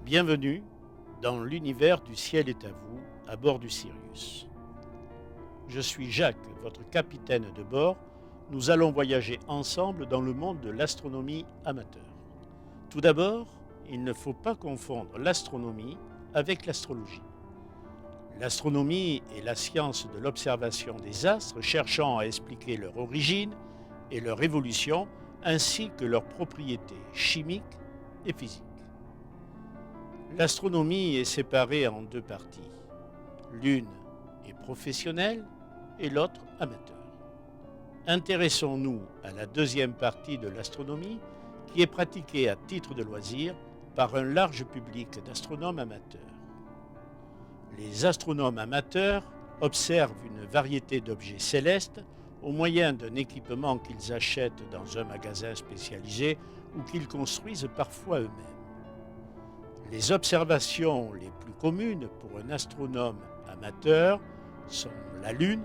Bienvenue dans l'univers du ciel est à vous, à bord du Sirius. Je suis Jacques, votre capitaine de bord. Nous allons voyager ensemble dans le monde de l'astronomie amateur. Tout d'abord, il ne faut pas confondre l'astronomie avec l'astrologie. L'astronomie est la science de l'observation des astres cherchant à expliquer leur origine et leur évolution ainsi que leurs propriétés chimiques et physiques. L'astronomie est séparée en deux parties. L'une est professionnelle et l'autre amateur. Intéressons-nous à la deuxième partie de l'astronomie qui est pratiquée à titre de loisir par un large public d'astronomes amateurs. Les astronomes amateurs observent une variété d'objets célestes au moyen d'un équipement qu'ils achètent dans un magasin spécialisé ou qu'ils construisent parfois eux-mêmes. Les observations les plus communes pour un astronome amateur sont la Lune,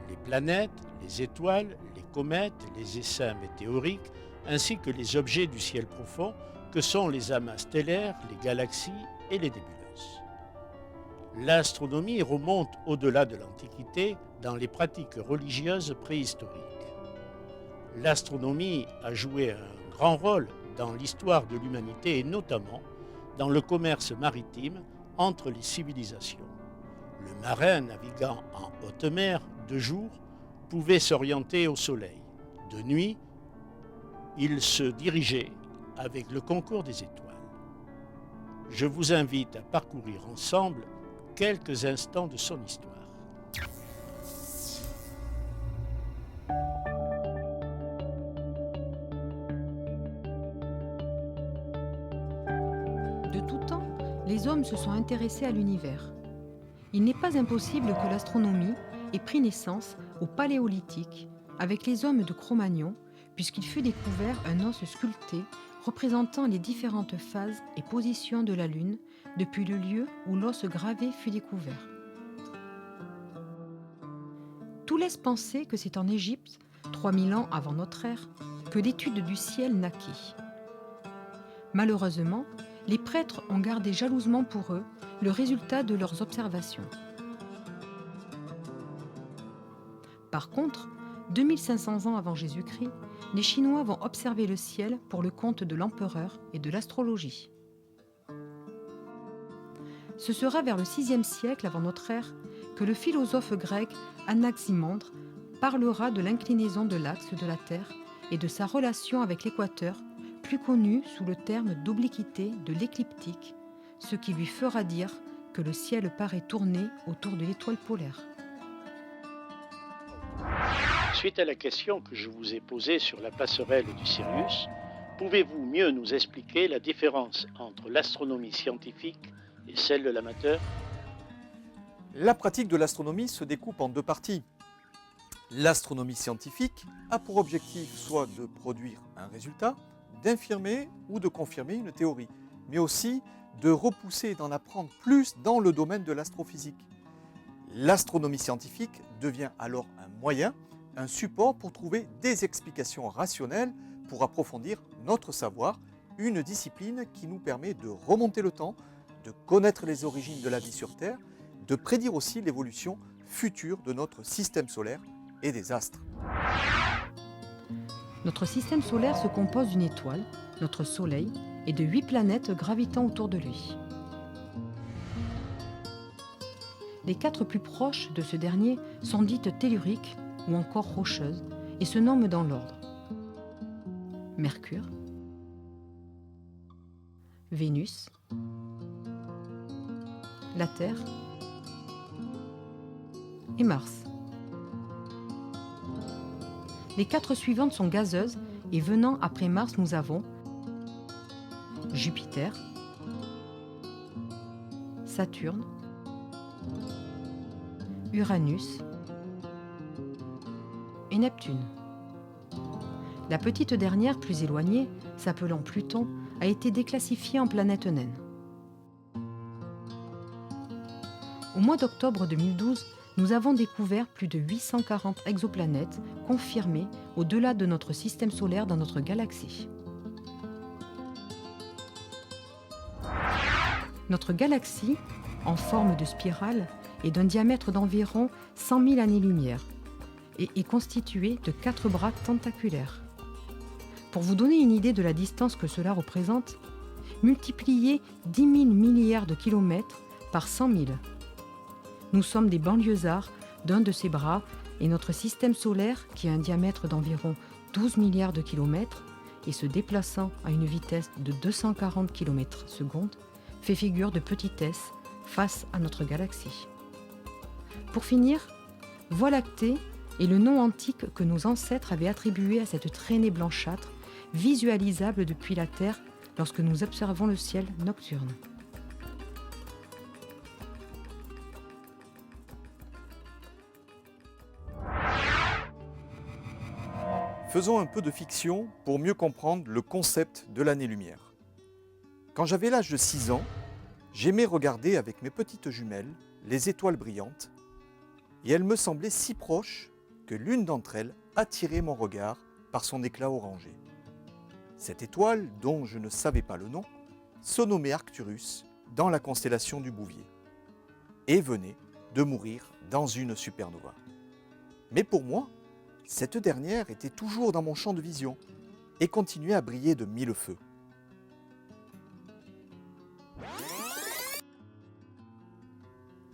les planètes, les étoiles, les comètes, les essaims météoriques, ainsi que les objets du ciel profond que sont les amas stellaires, les galaxies et les nébuleuses. L'astronomie remonte au-delà de l'Antiquité dans les pratiques religieuses préhistoriques. L'astronomie a joué un grand rôle dans l'histoire de l'humanité et notamment dans le commerce maritime entre les civilisations. Le marin naviguant en haute mer de jour pouvait s'orienter au soleil. De nuit, il se dirigeait avec le concours des étoiles. Je vous invite à parcourir ensemble quelques instants de son histoire. De tout temps, les hommes se sont intéressés à l'univers. Il n'est pas impossible que l'astronomie ait pris naissance au Paléolithique avec les hommes de Cro-Magnon, puisqu'il fut découvert un os sculpté représentant les différentes phases et positions de la Lune depuis le lieu où l'os gravé fut découvert. Tout laisse penser que c'est en Égypte, 3000 ans avant notre ère, que l'étude du ciel naquit. Malheureusement, les prêtres ont gardé jalousement pour eux le résultat de leurs observations. Par contre, 2500 ans avant Jésus-Christ, les Chinois vont observer le ciel pour le compte de l'empereur et de l'astrologie. Ce sera vers le VIe siècle avant notre ère que le philosophe grec Anaximandre parlera de l'inclinaison de l'axe de la Terre et de sa relation avec l'équateur, plus connu sous le terme d'obliquité de l'écliptique, ce qui lui fera dire que le ciel paraît tourner autour de l'étoile polaire. Suite à la question que je vous ai posée sur la passerelle du Sirius, pouvez-vous mieux nous expliquer la différence entre l'astronomie scientifique et celle de l'amateur ? La pratique de l'astronomie se découpe en deux parties. L'astronomie scientifique a pour objectif soit de produire un résultat, d'infirmer ou de confirmer une théorie, mais aussi de repousser et d'en apprendre plus dans le domaine de l'astrophysique. L'astronomie scientifique devient alors un moyen, un support pour trouver des explications rationnelles pour approfondir notre savoir, une discipline qui nous permet de remonter le temps, de connaître les origines de la vie sur Terre, de prédire aussi l'évolution future de notre système solaire et des astres. Notre système solaire se compose d'une étoile, notre Soleil, et de 8 planètes gravitant autour de lui. Les 4 plus proches de ce dernier sont dites telluriques ou encore rocheuses et se nomment dans l'ordre. Mercure, Vénus, la Terre et Mars. Les 4 suivantes sont gazeuses et venant après Mars, nous avons Jupiter, Saturne, Uranus et Neptune. La petite dernière, plus éloignée, s'appelant Pluton, a été déclassifiée en planète naine. Au mois d'octobre 2012, nous avons découvert plus de 840 exoplanètes confirmées au-delà de notre système solaire dans notre galaxie. Notre galaxie, en forme de spirale, est d'un diamètre d'environ 100 000 années-lumière et est constituée de 4 bras tentaculaires. Pour vous donner une idée de la distance que cela représente, multipliez 10 000 milliards de kilomètres par 100 000. Nous sommes des banlieusards d'un de ces bras et notre système solaire, qui a un diamètre d'environ 12 milliards de kilomètres et se déplaçant à une vitesse de 240 km/s, fait figure de petitesse face à notre galaxie. Pour finir, Voie lactée est le nom antique que nos ancêtres avaient attribué à cette traînée blanchâtre, visualisable depuis la Terre lorsque nous observons le ciel nocturne. Faisons un peu de fiction pour mieux comprendre le concept de l'année-lumière. Quand j'avais l'âge de 6 ans, j'aimais regarder avec mes petites jumelles les étoiles brillantes et elles me semblaient si proches que l'une d'entre elles attirait mon regard par son éclat orangé. Cette étoile, dont je ne savais pas le nom, se nommait Arcturus dans la constellation du Bouvier et venait de mourir dans une supernova. Mais pour moi, cette dernière était toujours dans mon champ de vision et continuait à briller de 1000 feux.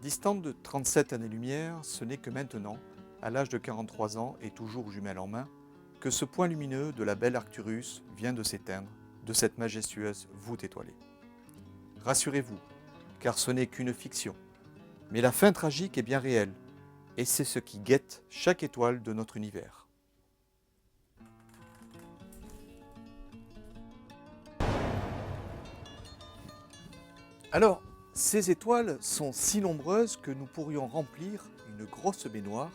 Distante de 37 années-lumière, ce n'est que maintenant, à l'âge de 43 ans et toujours jumelle en main, que ce point lumineux de la belle Arcturus vient de s'éteindre de cette majestueuse voûte étoilée. Rassurez-vous, car ce n'est qu'une fiction, mais la fin tragique est bien réelle, et c'est ce qui guette chaque étoile de notre univers. Alors, ces étoiles sont si nombreuses que nous pourrions remplir une grosse baignoire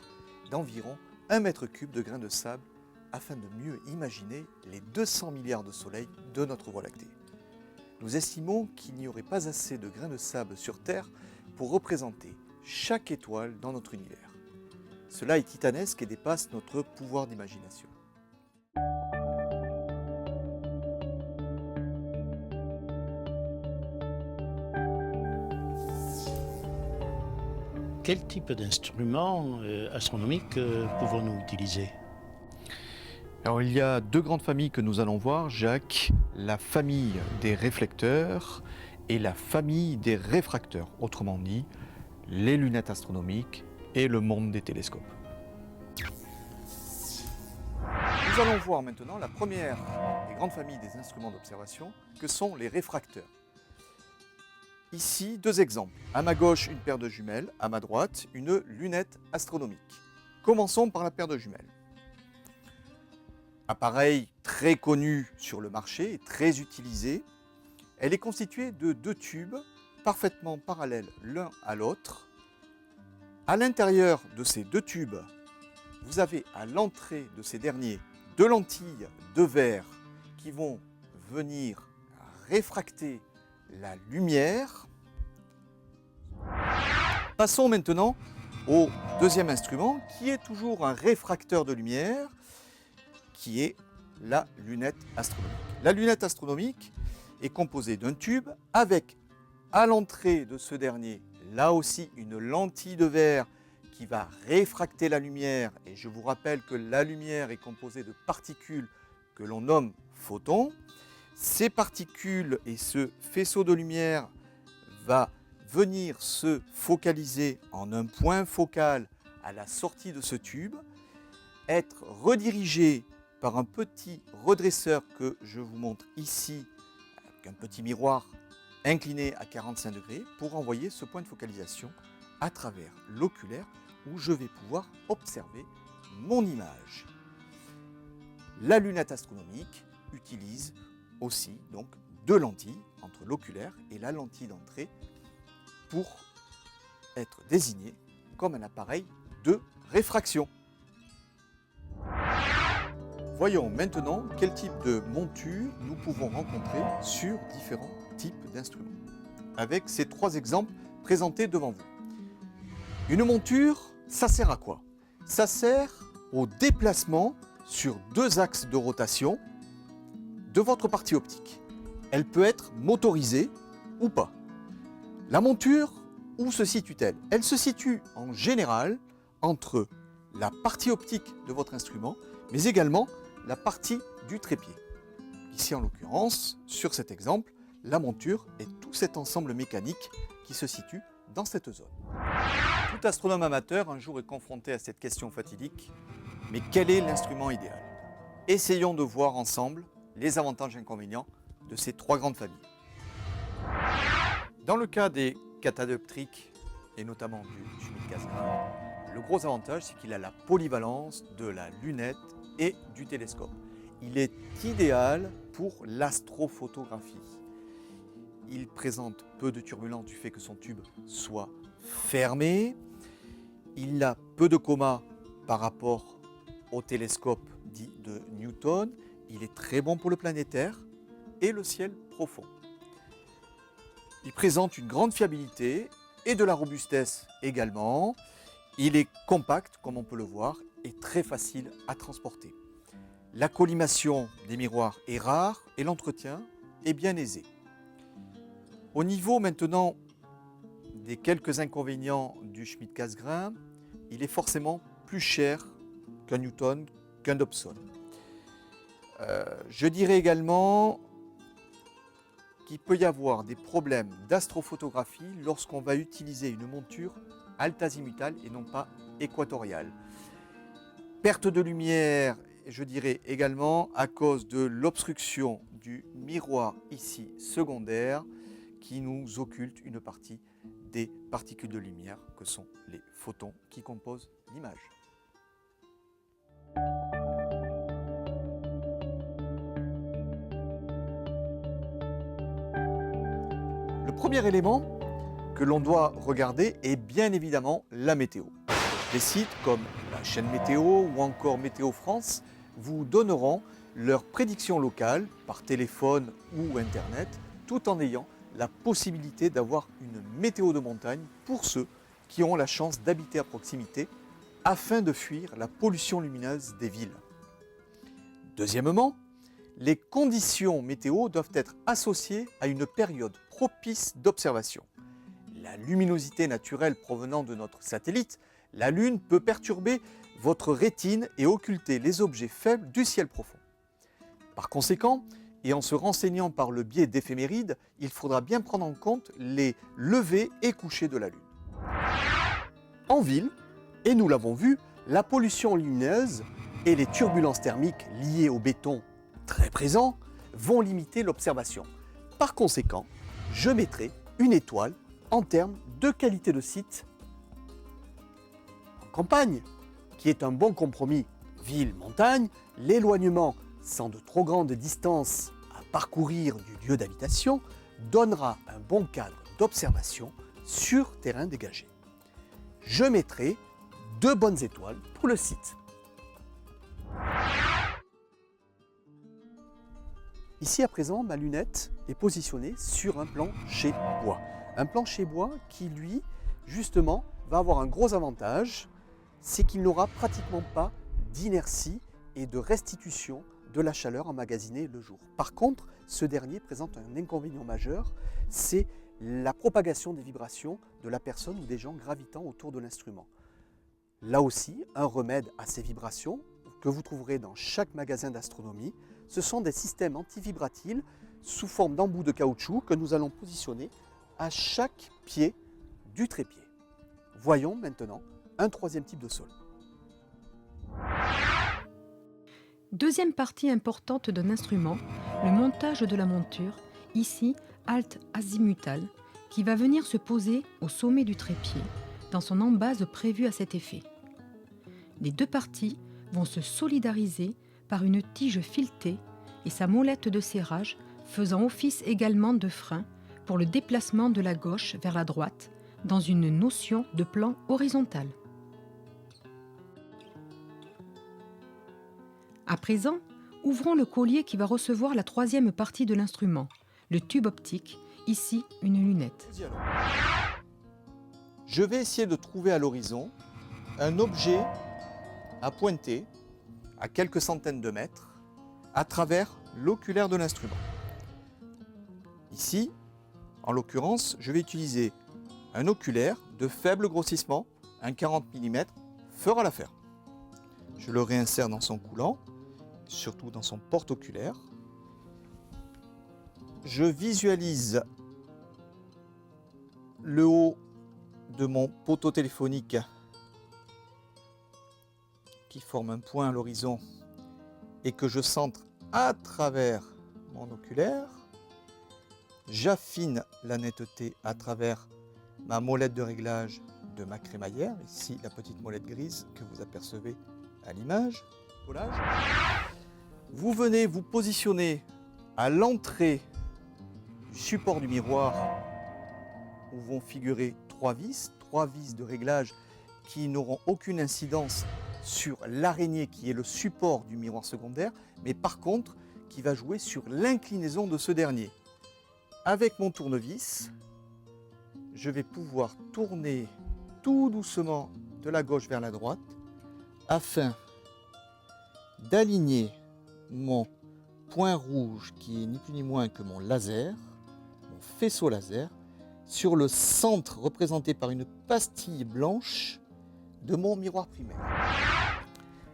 d'environ 1 mètre cube de grains de sable afin de mieux imaginer les 200 milliards de soleils de notre Voie lactée. Nous estimons qu'il n'y aurait pas assez de grains de sable sur Terre pour représenter chaque étoile dans notre univers. Cela est titanesque et dépasse notre pouvoir d'imagination. Quel type d'instruments astronomiques pouvons-nous utiliser? Alors il y a 2 grandes familles que nous allons voir, Jacques, la famille des réflecteurs et la famille des réfracteurs, autrement dit, les lunettes astronomiques et le monde des télescopes. Nous allons voir maintenant la première des grandes familles des instruments d'observation, que sont les réfracteurs. Ici, 2 exemples. À ma gauche, une paire de jumelles, à ma droite, une lunette astronomique. Commençons par la paire de jumelles. Appareil très connu sur le marché et très utilisé. Elle est constituée de 2 tubes parfaitement parallèles l'un à l'autre. À l'intérieur de ces 2 tubes, vous avez à l'entrée de ces derniers 2 lentilles de verre qui vont venir réfracter la lumière. Passons maintenant au deuxième instrument qui est toujours un réfracteur de lumière, qui est la lunette astronomique. La lunette astronomique est composée d'un tube avec à l'entrée de ce dernier, là aussi une lentille de verre qui va réfracter la lumière. Et je vous rappelle que la lumière est composée de particules que l'on nomme photons. Ces particules et ce faisceau de lumière va venir se focaliser en un point focal à la sortie de ce tube, être redirigé par un petit redresseur que je vous montre ici, avec un petit miroir incliné à 45 degrés pour envoyer ce point de focalisation à travers l'oculaire où je vais pouvoir observer mon image. La lunette astronomique utilise aussi donc 2 lentilles entre l'oculaire et la lentille d'entrée pour être désigné comme un appareil de réfraction. Voyons maintenant quel type de monture nous pouvons rencontrer sur différents types d'instruments, avec ces 3 exemples présentés devant vous. Une monture, ça sert à quoi? Ça sert au déplacement sur 2 axes de rotation de votre partie optique. Elle peut être motorisée ou pas. La monture, où se situe-t-elle? Elle se situe en général entre la partie optique de votre instrument, mais également la partie du trépied. Ici, en l'occurrence, sur cet exemple, la monture est tout cet ensemble mécanique qui se situe dans cette zone. Tout astronome amateur un jour est confronté à cette question fatidique, mais quel est l'instrument idéal? Essayons de voir ensemble les avantages et inconvénients de ces trois grandes familles. Dans le cas des catadioptriques, et notamment du Schmidt-Cassegrain, le gros avantage, c'est qu'il a la polyvalence de la lunette et du télescope. Il est idéal pour l'astrophotographie. Il présente peu de turbulences du fait que son tube soit fermé. Il a peu de coma par rapport au télescope dit de Newton. Il est très bon pour le planétaire et le ciel profond. Il présente une grande fiabilité et de la robustesse également. Il est compact, comme on peut le voir, et très facile à transporter. La collimation des miroirs est rare et l'entretien est bien aisé. Au niveau maintenant des quelques inconvénients du Schmidt-Cassegrain, il est forcément plus cher qu'un Newton, qu'un Dobson. Je dirais également qu'il peut y avoir des problèmes d'astrophotographie lorsqu'on va utiliser une monture alt-azimutale et non pas équatoriale. Perte de lumière, je dirais également à cause de l'obstruction du miroir ici secondaire qui nous occulte une partie des particules de lumière que sont les photons qui composent l'image. Le premier élément que l'on doit regarder est bien évidemment la météo. Des sites comme la chaîne Météo ou encore Météo France vous donneront leurs prédictions locales par téléphone ou internet tout en ayant la possibilité d'avoir une météo de montagne pour ceux qui ont la chance d'habiter à proximité afin de fuir la pollution lumineuse des villes. Deuxièmement, les conditions météo doivent être associées à une période propice d'observation. La luminosité naturelle provenant de notre satellite, la Lune, peut perturber votre rétine et occulter les objets faibles du ciel profond. Par conséquent, et en se renseignant par le biais d'éphémérides, il faudra bien prendre en compte les levées et couchers de la Lune. En ville, et nous l'avons vu, la pollution lumineuse et les turbulences thermiques liées au béton très présent vont limiter l'observation. Par conséquent, je mettrai une étoile en termes de qualité de site en campagne, qui est un bon compromis ville-montagne, l'éloignement sans de trop grandes distances à parcourir du lieu d'habitation donnera un bon cadre d'observation sur terrain dégagé. Je mettrai 2 bonnes étoiles pour le site. Ici à présent, ma lunette est positionnée sur un plancher bois. Un plancher bois qui, lui, justement, va avoir un gros avantage, c'est qu'il n'aura pratiquement pas d'inertie et de restitution de la chaleur emmagasinée le jour. Par contre, ce dernier présente un inconvénient majeur, c'est la propagation des vibrations de la personne ou des gens gravitant autour de l'instrument. Là aussi, un remède à ces vibrations que vous trouverez dans chaque magasin d'astronomie, ce sont des systèmes antivibratiles sous forme d'embout de caoutchouc que nous allons positionner à chaque pied du trépied. Voyons maintenant un troisième type de sol. Deuxième partie importante d'un instrument, le montage de la monture, ici alt-azimutale, qui va venir se poser au sommet du trépied, dans son embase prévue à cet effet. Les deux parties vont se solidariser par une tige filetée et sa molette de serrage faisant office également de frein pour le déplacement de la gauche vers la droite dans une notion de plan horizontal. À présent, ouvrons le collier qui va recevoir la troisième partie de l'instrument, le tube optique, ici une lunette. Je vais essayer de trouver à l'horizon un objet à pointer à quelques centaines de mètres à travers l'oculaire de l'instrument. Ici, En l'occurrence, je vais utiliser un oculaire de faible grossissement, un 40 mm, fera l'affaire. Je le réinsère dans son coulant, surtout dans son porte-oculaire. Je visualise le haut de mon poteau téléphonique qui forme un point à l'horizon et que je centre à travers mon oculaire. J'affine la netteté à travers ma molette de réglage de ma crémaillère, ici la petite molette grise que vous apercevez à l'image. Vous venez vous positionner à l'entrée du support du miroir où vont figurer trois vis de réglage qui n'auront aucune incidence sur l'araignée qui est le support du miroir secondaire, mais par contre qui va jouer sur l'inclinaison de ce dernier. Avec mon tournevis, je vais pouvoir tourner tout doucement de la gauche vers la droite afin d'aligner mon point rouge qui est ni plus ni moins que mon laser, mon faisceau laser, sur le centre représenté par une pastille blanche de mon miroir primaire.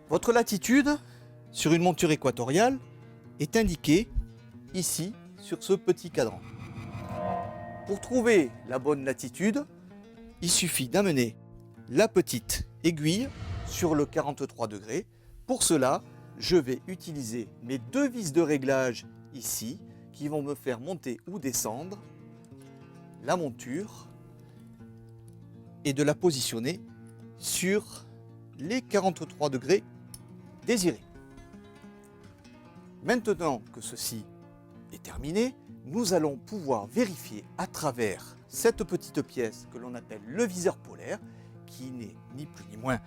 Votre latitude sur une monture équatoriale est indiquée ici sur ce petit cadran. Pour trouver la bonne latitude, il suffit d'amener la petite aiguille sur le 43 degrés. Pour cela, je vais utiliser mes deux vis de réglage ici qui vont me faire monter ou descendre la monture et de la positionner sur les 43 degrés désirés. Maintenant que ceci est terminé, nous allons pouvoir vérifier à travers cette petite pièce que l'on appelle le viseur polaire, qui n'est ni plus ni moins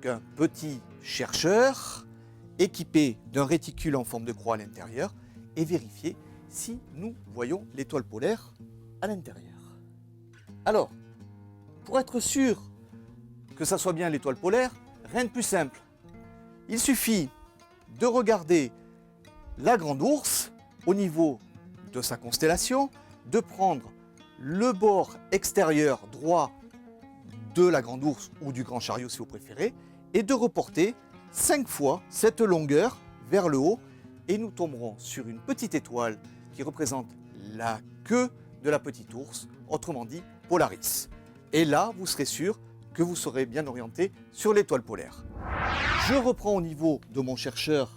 qu'un petit chercheur équipé d'un réticule en forme de croix à l'intérieur, et vérifier si nous voyons l'étoile polaire à l'intérieur. Alors, pour être sûr que ça soit bien l'étoile polaire, rien de plus simple. Il suffit de regarder la Grande Ourse au niveau de sa constellation, de prendre le bord extérieur droit de la Grande Ourse ou du Grand Chariot si vous préférez, et de reporter 5 fois cette longueur vers le haut, et nous tomberons sur une petite étoile qui représente la queue de la petite ours, autrement dit Polaris. Et là, vous serez sûr que vous serez bien orienté sur l'étoile polaire. Je reprends au niveau de mon chercheur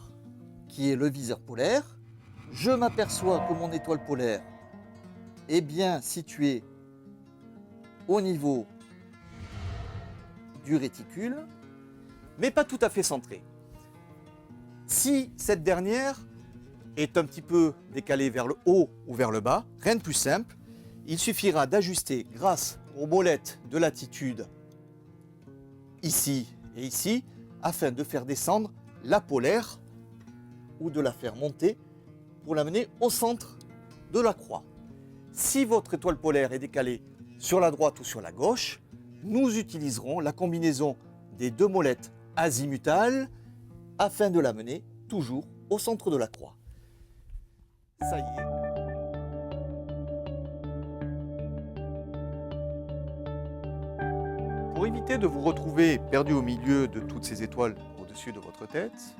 qui est le viseur polaire. Je m'aperçois que mon étoile polaire est bien située au niveau du réticule, mais pas tout à fait centrée. Si cette dernière est un petit peu décalée vers le haut ou vers le bas, rien de plus simple, il suffira d'ajuster grâce aux molettes de latitude ici et ici, afin de faire descendre la polaire ou de la faire monter pour l'amener au centre de la croix. Si votre étoile polaire est décalée sur la droite ou sur la gauche, nous utiliserons la combinaison des deux molettes azimutales afin de l'amener toujours au centre de la croix. Ça y est. Pour éviter de vous retrouver perdu au milieu de toutes ces étoiles au-dessus de votre tête,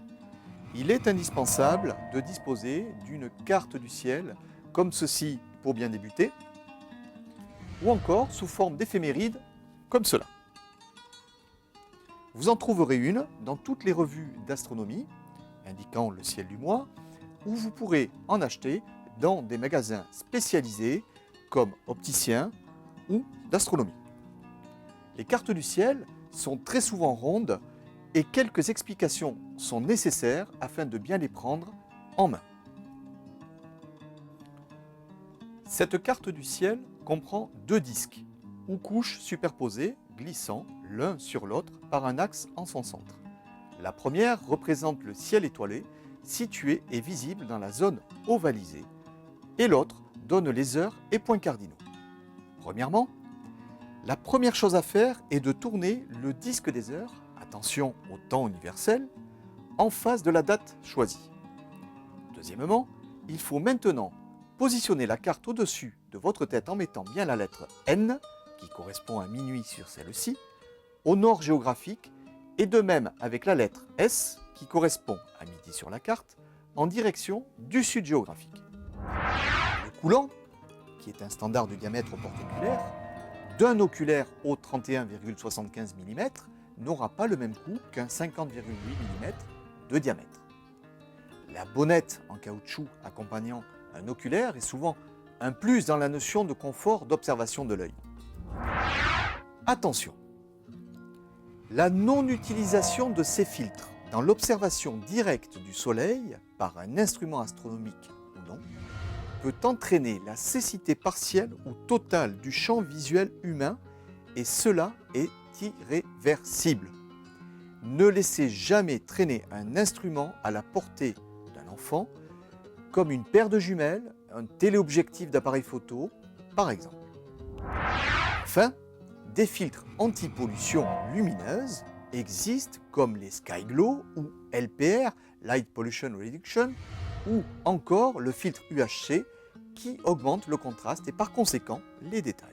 il est indispensable de disposer d'une carte du ciel comme ceci pour bien débuter, ou encore sous forme d'éphéméride comme cela. Vous en trouverez une dans toutes les revues d'astronomie indiquant le ciel du mois, ou vous pourrez en acheter dans des magasins spécialisés comme Opticien ou d'astronomie. Les cartes du ciel sont très souvent rondes et quelques explications sont nécessaires afin de bien les prendre en main. Cette carte du ciel comprend deux disques ou couches superposées glissant l'un sur l'autre par un axe en son centre. La première représente le ciel étoilé situé et visible dans la zone ovalisée et l'autre donne les heures et points cardinaux. Premièrement, la première chose à faire est de tourner le disque des heures, attention au temps universel, en face de la date choisie. Deuxièmement, il faut maintenant positionner la carte au-dessus de votre tête en mettant bien la lettre N, qui correspond à minuit sur celle-ci, au nord géographique, et de même avec la lettre S, qui correspond à midi sur la carte, en direction du sud géographique. Le coulant, qui est un standard de diamètre porte-oculaire, d'un oculaire au 31,75 mm, n'aura pas le même coût qu'un 50,8 mm de diamètre. La bonnette en caoutchouc accompagnant un oculaire est souvent un plus dans la notion de confort d'observation de l'œil. Attention, la non-utilisation de ces filtres dans l'observation directe du Soleil par un instrument astronomique ou non peut entraîner la cécité partielle ou totale du champ visuel humain et cela est irréversible. Ne laissez jamais traîner un instrument à la portée d'un enfant comme une paire de jumelles, un téléobjectif d'appareil photo, par exemple. Enfin, des filtres anti-pollution lumineuse existent comme les Skyglow ou LPR, Light Pollution Reduction, ou encore le filtre UHC qui augmente le contraste et par conséquent les détails.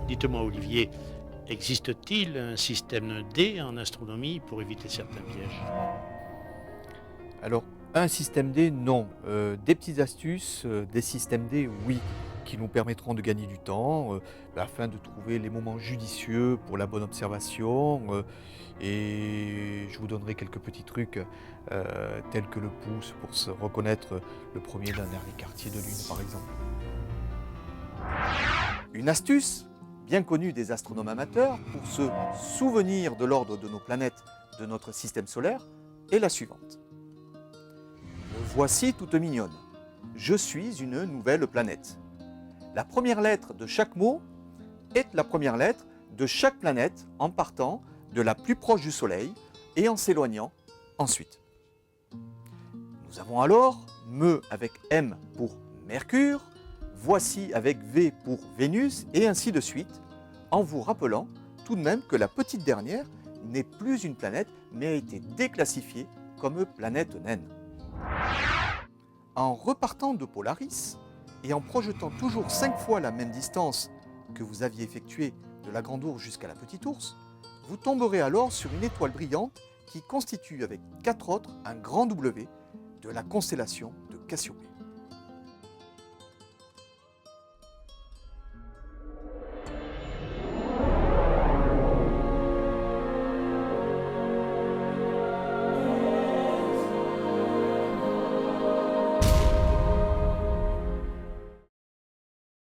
Dites-moi Olivier, existe-t-il un système D en astronomie pour éviter certains pièges? Alors, un système D, non. Des petites astuces, des systèmes D, oui, qui nous permettront de gagner du temps afin de trouver les moments judicieux pour la bonne observation. Et je vous donnerai quelques petits trucs tels que le pouce pour se reconnaître le premier d'un dernier quartier de lune, par exemple. Une astuce bien connue des astronomes amateurs pour se souvenir de l'ordre de nos planètes de notre système solaire est la suivante. Me voici toute mignonne. Je suis une nouvelle planète. La première lettre de chaque mot est la première lettre de chaque planète en partant de la plus proche du Soleil et en s'éloignant ensuite. Nous avons alors me avec M pour Mercure, voici avec V pour Vénus et ainsi de suite, en vous rappelant tout de même que la petite dernière n'est plus une planète mais a été déclassifiée comme planète naine. En repartant de Polaris et en projetant toujours 5 fois la même distance que vous aviez effectuée de la Grande Ourse jusqu'à la Petite Ourse, vous tomberez alors sur une étoile brillante qui constitue avec 4 autres un grand W de la constellation de Cassiopée.